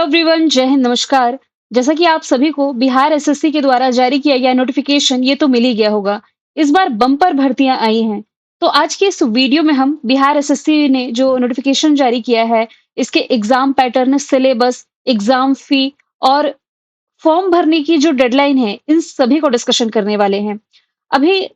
Everyone, जय हिंद, नमस्कार। जैसा कि आप सभी को बिहार एसएससी के द्वारा जारी किया गया नोटिफिकेशन ये तो मिल ही गया होगा। इस बार बम्पर भर्तियां आई हैं। तो आज के इस वीडियो में हम बिहार एसएससी ने जो नोटिफिकेशन जारी किया है, इसके एग्जाम पैटर्न, सिलेबस, एग्जाम फी और फॉर्म भरने की जो डेडलाइन है, इन सभी को डिस्कशन करने वाले हैं। अभी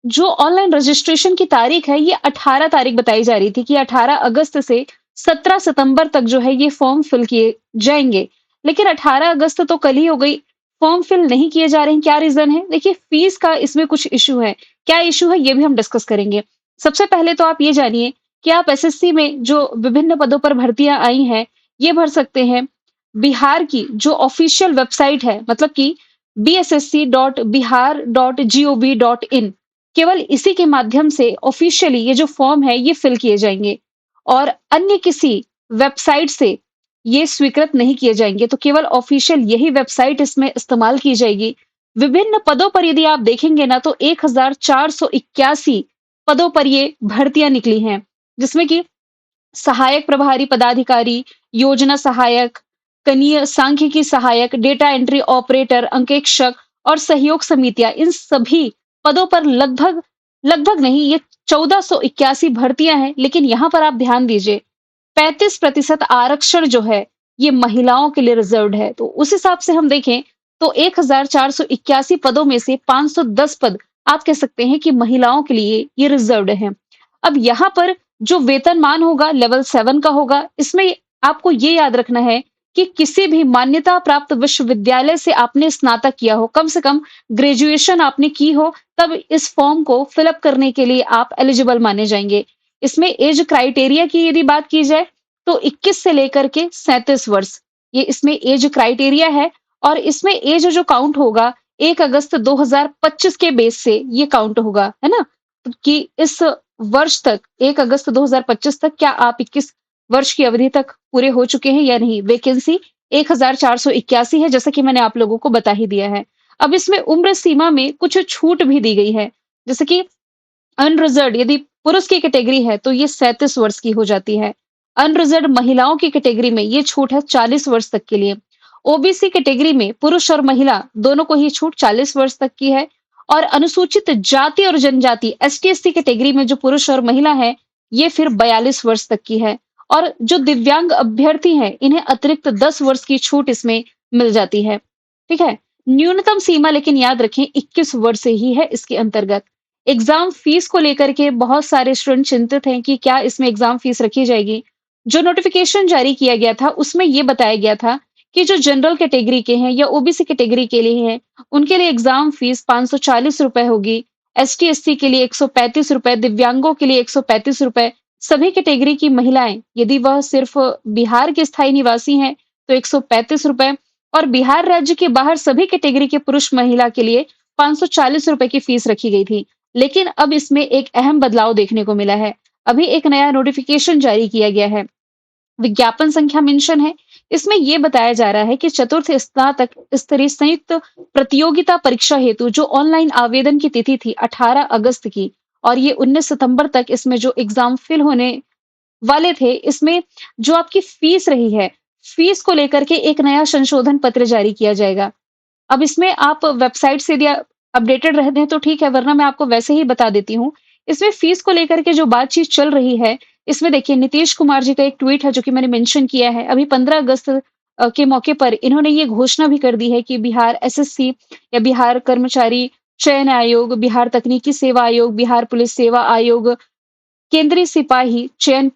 जो ऑनलाइन रजिस्ट्रेशन की तारीख है, ये 18 तारीख बताई जा रही थी कि 18 अगस्त से 17 सितंबर तक जो है ये फॉर्म फिल किए जाएँगे। लेकिन 18 अगस्त तो कल ही हो गई, फॉर्म फिल नहीं किए जा रहे हैं, क्या रीज़न है? देखिए, फीस का इसमें कुछ इश्यू है। क्या इश्यू है, ये भी हम डिस्कस करेंगे। सबसे पहले तो आप ये जानिए कि आप एसएससी में जो विभिन्न पदों पर भर्तियाँ आई हैं, ये भर सकते हैं बिहार की जो ऑफ़िशियल वेबसाइट है, मतलब कि bssc.bihar.gov.in, केवल इसी के माध्यम से ऑफिशियली ये जो फॉर्म है ये फिल किए जाएँगे और अन्य किसी वेबसाइट से ये स्वीकृत नहीं किए जाएँगे। तो केवल ऑफिशियल यही वेबसाइट इसमें इस्तेमाल की जाएगी। विभिन्न पदों पर यदि आप देखेंगे ना, तो 1481 पदों पर ये भर्तियाँ निकली हैं, जिसमें कि सहायक प्रभारी पदाधिकारी, योजना सहायक, कनीय सांख्यिकी सहायक, डेटा एंट्री ऑपरेटर, अंकेक्षक और सहयोग समितियां, इन सभी पदों पर लगभग लगभग नहीं, ये 1481 भर्तियां हैं। लेकिन यहाँ पर आप ध्यान दीजिए, 35% आरक्षण जो है ये महिलाओं के लिए रिजर्व्ड है। तो उस हिसाब से हम देखें तो 1481 पदों में से 510 पद आप कह सकते हैं कि महिलाओं के लिए ये रिजर्व्ड है। अब यहाँ पर जो वेतनमान होगा लेवल 7 का होगा। इसमें आपको ये याद रखना है कि किसी भी मान्यता प्राप्त विश्वविद्यालय से आपने स्नातक किया हो, कम से कम ग्रेजुएशन आपने की हो, तब इस फॉर्म को फिलअप करने के लिए आप एलिजिबल माने जाएंगे। इसमें एज क्राइटेरिया की यदि बात की जाए तो 21 से लेकर के 37 वर्ष, ये इसमें एज क्राइटेरिया है। और इसमें एज जो काउंट होगा 1 अगस्त 2025 के बेस से ये काउंट होगा, है ना? कि इस वर्ष तक, 1 अगस्त 2025 तक क्या आप 21 वर्ष की अवधि तक पूरे हो चुके हैं या नहीं। वैकेंसी 1481 है, जैसा कि मैंने आप लोगों को बता ही दिया है। अब इसमें उम्र सीमा में कुछ छूट भी दी गई है, जैसे कि अनरिजर्व्ड यदि पुरुष की कैटेगरी है तो ये 37 वर्ष की हो जाती है। अनरिजर्व्ड महिलाओं की कैटेगरी में ये छूट है 40 वर्ष तक के लिए। ओबीसी कैटेगरी में पुरुष और महिला दोनों को ही छूट 40 वर्ष तक की है। और अनुसूचित जाति और जनजाति एसटी एससी कैटेगरी में जो पुरुष और महिला है, ये फिर 42 वर्ष तक की है। और जो दिव्यांग अभ्यर्थी हैं, इन्हें अतिरिक्त 10 वर्ष की छूट इसमें मिल जाती है। ठीक है। न्यूनतम सीमा लेकिन याद रखें 21 वर्ष से ही है इसके अंतर्गत। एग्जाम फीस को लेकर के बहुत सारे स्टूडेंट चिंतित हैं कि क्या इसमें एग्जाम फीस रखी जाएगी। जो नोटिफिकेशन जारी किया गया था उसमें ये बताया गया था कि जो जनरल कैटेगरी के हैं या ओबीसी कैटेगरी के लिए हैं, उनके लिए एग्जाम फीस 540 रुपए होगी। एसटी एससी के लिए 135 रुपए, दिव्यांगों के लिए 135 रुपए। सभी कैटेगरी की महिलाएं यदि वह सिर्फ बिहार के स्थायी निवासी हैं तो 135 रुपए। और बिहार राज्य के बाहर सभी कैटेगरी के पुरुष महिला के लिए 540 रुपए की फीस रखी गई थी। लेकिन अब इसमें एक अहम बदलाव देखने को मिला है। अभी एक नया नोटिफिकेशन जारी किया गया है। विज्ञापन संख्या मेंशन है। इसमें यह बताया जा रहा है कि चतुर्थ स्नातक स्तरीय संयुक्त प्रतियोगिता परीक्षा हेतु जो ऑनलाइन आवेदन की तिथि थी 18 अगस्त की, और ये 19 सितंबर तक इसमें जो एग्जाम फिल होने वाले थे, इसमें जो आपकी फीस रही है, फीस को लेकर के एक नया संशोधन पत्र जारी किया जाएगा। अब इसमें आप वेबसाइट से यदि अपडेटेड रहते हैं तो ठीक है, वरना मैं आपको वैसे ही बता देती हूँ। इसमें फीस को लेकर के जो बातचीत चल रही है, इसमें देखिए नीतीश कुमार जी का एक ट्वीट है जो कि मैंने मेंशन किया है। अभी 15 अगस्त के मौके पर इन्होंने ये घोषणा भी कर दी है कि बिहार एसएससी या बिहार कर्मचारी चयन आयोग, बिहार तकनीकी सेवा आयोग, बिहार पुलिस सेवा आयोग, केंद्रीय सिपाही चयन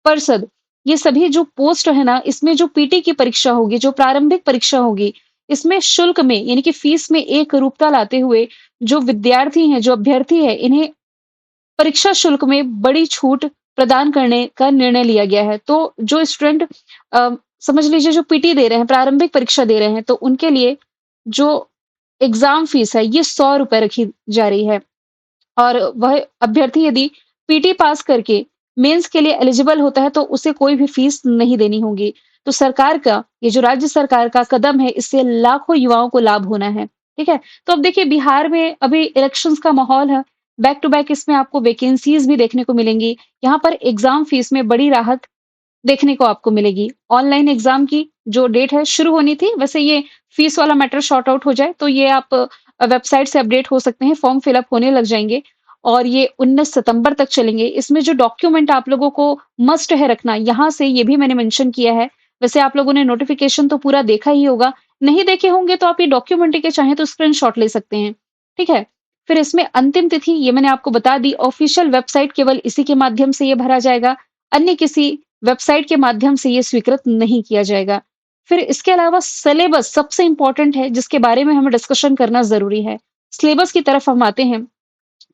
परिषद, ये सभी जो पोस्ट है ना, इसमें जो पीटी की परीक्षा होगी, जो प्रारंभिक परीक्षा होगी, इसमें शुल्क में यानी कि फीस में एक रूपता लाते हुए जो विद्यार्थी हैं, जो अभ्यर्थी है, इन्हें परीक्षा शुल्क में बड़ी छूट प्रदान करने का निर्णय लिया गया है। तो जो स्टूडेंट समझ लीजिए जो पीटी दे रहे हैं, प्रारंभिक परीक्षा दे रहे हैं, तो उनके लिए जो एग्जाम फीस है ये 100 रुपए रखी जा रही है। और वह अभ्यर्थी यदि पीटी पास करके मेंस के लिए एलिजिबल होता है तो उसे कोई भी फीस नहीं देनी होगी। तो सरकार का ये जो राज्य सरकार का कदम है, इससे लाखों युवाओं को लाभ होना है। ठीक है। तो अब देखिए, बिहार में अभी इलेक्शंस का माहौल है। बैक टू बैक इसमें आपको वैकेंसीज भी देखने को मिलेंगी। यहाँ पर एग्जाम फीस में बड़ी राहत देखने को आपको मिलेगी। ऑनलाइन एग्ज़ाम की जो डेट है शुरू होनी थी, वैसे ये फीस वाला मैटर सॉर्ट आउट हो जाए तो ये आप वेबसाइट से अपडेट हो सकते हैं, फॉर्म फिल अप होने लग जाएँगे और ये 19 सितंबर तक चलेंगे। इसमें जो डॉक्यूमेंट आप लोगों को मस्ट है रखना, यहाँ से ये भी मैंने मेंशन किया है। वैसे आप लोगों ने नोटिफ़िकेशन तो पूरा देखा ही होगा, नहीं देखे होंगे तो आप ये डॉक्यूमेंट के चाहें तो स्क्रीनशॉट ले सकते हैं, ठीक है? फिर इसमें अंतिम तिथि ये मैंने आपको बता दी, ऑफ़िशियल वेबसाइट केवल इसी के माध्यम से ये भरा जाएगा, अन्य किसी वेबसाइट के माध्यम से ये स्वीकृत नहीं किया जाएगा। फिर इसके अलावा सिलेबस सबसे इम्पोर्टेंट है, जिसके बारे में हमें डिस्कशन करना ज़रूरी है। सिलेबस की तरफ हम आते हैं।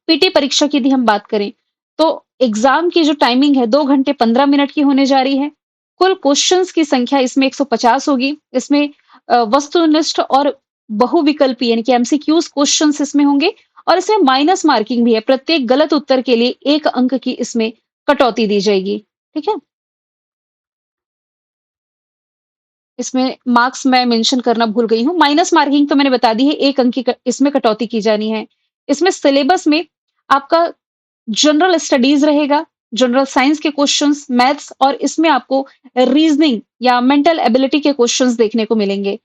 पीटी परीक्षा की यदि हम बात करें, तो एग्ज़ाम की जो टाइमिंग है 2 घंटे 15 मिनट की होने जा रही है। कुल क्वेश्चन्स की संख्या इसमें 150 होगी। इसमें वस्तुनिष्ठ और बहुविकल्पी यानी कि एमसीक्यूज़ क्वेश्चन्स इसमें होंगे और इसमें माइनस मार्किंग भी है। प्रत्येक गलत उत्तर के लिए 1 अंक की इसमें कटौती दी जाएगी। ठीक है? इसमें मार्क्स मैं मेंशन करना भूल गई हूँ। माइनस मार्किंग तो मैंने बता दी है, 1 अंक की क इसमें कटौती की जानी है। इसमें सिलेबस में आपका जनरल स्टडीज़ रहेगा, जनरल साइंस के क्वेश्चन्स, मैथ्स और इसमें आपको रीज़निंग या मेंटल एबिलिटी के क्वेश्चन्स देखने को मिलेंगे।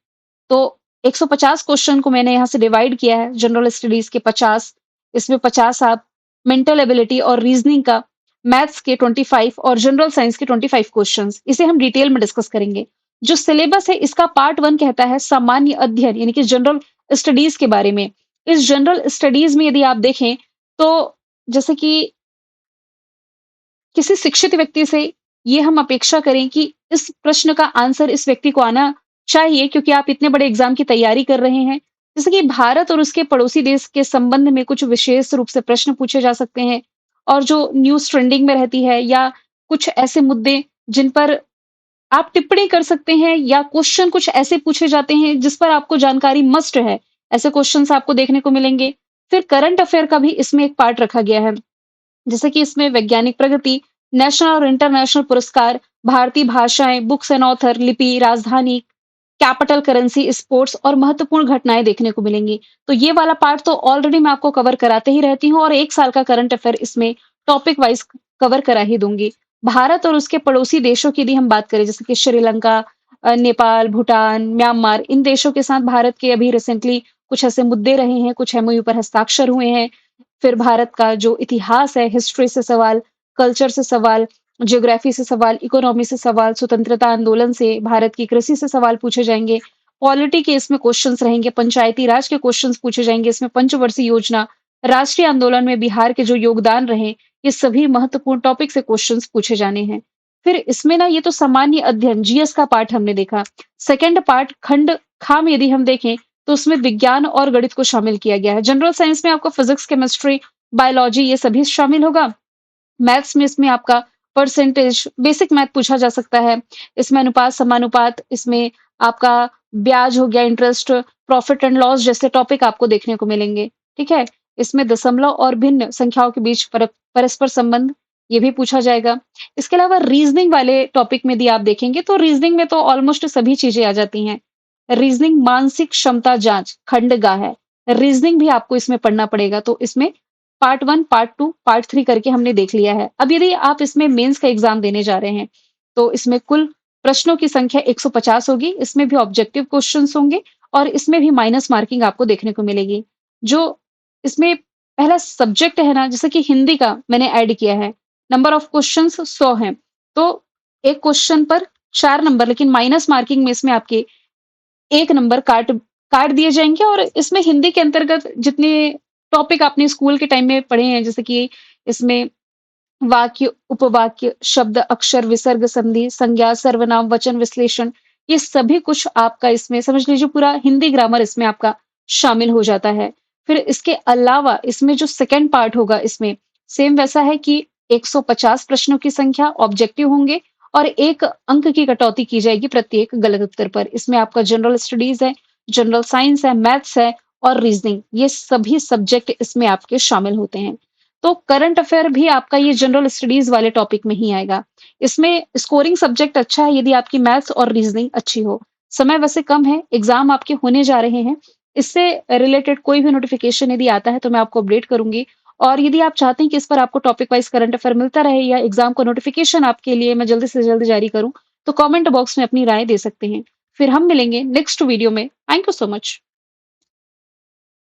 तो 150 क्वेश्चन को मैंने यहाँ से डिवाइड किया है, जनरल स्टडीज़ के 50, इसमें 50 आप मेंटल एबिलिटी और रीज़निंग का, मैथ्स के 25 और जनरल साइंस के 25 क्वेश्चन्स। इसे हम डिटेल में डिस्कस करेंगे। जो सिलेबस है इसका पार्ट 1 कहता है सामान्य अध्ययन यानी कि जनरल स्टडीज़ के बारे में। इस जनरल स्टडीज़ में यदि आप देखें तो जैसे कि किसी शिक्षित व्यक्ति से ये हम अपेक्षा करें कि इस प्रश्न का आंसर इस व्यक्ति को आना चाहिए क्योंकि आप इतने बड़े एग्जाम की तैयारी कर रहे हैं। जैसे कि भारत और उसके पड़ोसी देश के संबंध में कुछ विशेष रूप से प्रश्न पूछे जा सकते हैं और जो न्यूज़ ट्रेंडिंग में रहती है या कुछ ऐसे मुद्दे जिन पर आप टिप्पणी कर सकते हैं या क्वेश्चन कुछ ऐसे पूछे जाते हैं जिस पर आपको जानकारी मस्ट है। ऐसे क्वेश्चन्स आपको देखने को मिलेंगे। फिर करंट अफेयर का भी इसमें एक पार्ट रखा गया है। जैसे कि इसमें वैज्ञानिक प्रगति, नेशनल और इंटरनेशनल पुरस्कार, भारतीय भाषाएँ, बुक्स एंड ऑथर, लिपि, राजधानी, कैपिटल करेंसी, स्पोर्ट्स और महत्वपूर्ण घटनाएँ देखने को मिलेंगी। तो ये वाला पार्ट तो ऑलरेडी मैं आपको कवर कराते ही रहती हूँ और 1 साल का करंट अफेयर इसमें टॉपिक वाइज़ कवर करा ही दूँगी। भारत और उसके पड़ोसी देशों की यदि हम बात करें जैसे कि श्रीलंका, नेपाल, भूटान, म्यांमार इन देशों के साथ भारत के अभी रिसेंटली कुछ ऐसे मुद्दे रहे हैं, कुछ एमओयू पर हस्ताक्षर हुए हैं। फिर भारत का जो इतिहास है, हिस्ट्री से सवाल, कल्चर से सवाल, ज्योग्राफी से सवाल, इकोनॉमी से सवाल, स्वतंत्रता आंदोलन से, भारत की कृषि से सवाल पूछे जाएँगे, पॉलिटी के इसमें क्वेश्चन्स रहेंगे, पंचायती राज के क्वेश्चन्स पूछे जाएँगे, इसमें पंचवर्षीय योजना, राष्ट्रीय आंदोलन में बिहार के जो योगदान रहे, ये सभी महत्वपूर्ण टॉपिक से क्वेश्चन्स पूछे जाने हैं। फिर इसमें ना ये तो सामान्य अध्ययन जीएस का पार्ट हमने देखा। सेकंड पार्ट खंड खा में यदि हम देखें तो उसमें विज्ञान और गणित को शामिल किया गया है। जनरल साइंस में आपको फिजिक्स, केमिस्ट्री, बायोलॉजी ये सभी शामिल होगा। मैथ्स में इसमें आपका परसेंटेज, बेसिक मैथ पूछा जा सकता है। इसमें अनुपात, समानुपात, इसमें आपका ब्याज हो गया, इंटरेस्ट, प्रॉफिट एंड लॉस जैसे टॉपिक आपको देखने को मिलेंगे, ठीक है? इसमें दशमलव और भिन्न संख्याओं के बीच परस्पर संबंध, ये भी पूछा जाएगा। इसके अलावा रीज़निंग वाले टॉपिक में यदि आप देखेंगे, तो रीज़निंग में तो ऑलमोस्ट सभी चीज़ें आ जाती हैं। रीज़निंग मानसिक क्षमता जाँच, खंड ग है। रीज़निंग भी आपको इसमें पढ़ना पड़ेगा, तो इसमें पार्ट 1, पार्ट 2, पार्ट 3 करके हमने देख लिया है। अब यदि आप इसमें मेंस का एग्ज़ाम देने जा रहे हैं, तो इसमें कुल प्रश्नों की संख्या 150 होगी। इसमें भी ऑब्जेक्टिव क्वेश्चन्स होंगे और इसमें भी माइनस मार्किंग आपको देखने को मिलेगी। जो इसमें पहला सब्जेक्ट है ना, जैसे कि हिंदी का मैंने ऐड किया है, नंबर ऑफ क्वेश्चन्स 100 हैं। तो एक क्वेश्चन पर 4 नंबर लेकिन माइनस मार्किंग में इसमें आपके 1 नंबर काट काट दिए जाएँगे और इसमें हिंदी के अंतर्गत जितने टॉपिक आपने स्कूल के टाइम में पढ़े हैं, जैसे कि इसमें वाक्य, उपवाक्य, शब्द, अक्षर, विसर्ग, संधि, संज्ञा, सर्वनाम, वचन विश्लेषण, ये सभी कुछ आपका इसमें समझ लीजिए पूरा हिंदी ग्रामर इसमें आपका शामिल हो जाता है। फिर इसके अलावा इसमें जो सेकंड पार्ट होगा इसमें सेम वैसा है कि 150 प्रश्नों की संख्या ऑब्जेक्टिव होंगे और 1 अंक की कटौती की जाएगी प्रत्येक गलत उत्तर पर। इसमें आपका जनरल स्टडीज़ है, जनरल साइंस है, मैथ्स है और रीज़निंग, ये सभी सब्जेक्ट इसमें आपके शामिल होते हैं। तो करंट अफेयर भी आपका ये जनरल स्टडीज़ वाले टॉपिक में ही आएगा। इसमें स्कोरिंग सब्जेक्ट अच्छा है यदि आपकी मैथ्स और रीज़निंग अच्छी हो। समय वैसे कम है, एग्ज़ाम आपके होने जा रहे हैं। इससे रिलेटेड कोई भी नोटिफ़िकेशन यदि आता है तो मैं आपको अपडेट करूँगी और यदि आप चाहते हैं कि इस पर आपको टॉपिक वाइज़ करंट अफेयर मिलता रहे या एग्ज़ाम का नोटिफ़िकेशन आपके लिए मैं जल्दी से जल्द जारी करूँ, तो कमेंट बॉक्स में अपनी राय दे सकते हैं। फिर हम मिलेंगे नेक्स्ट वीडियो में। Thank you so much.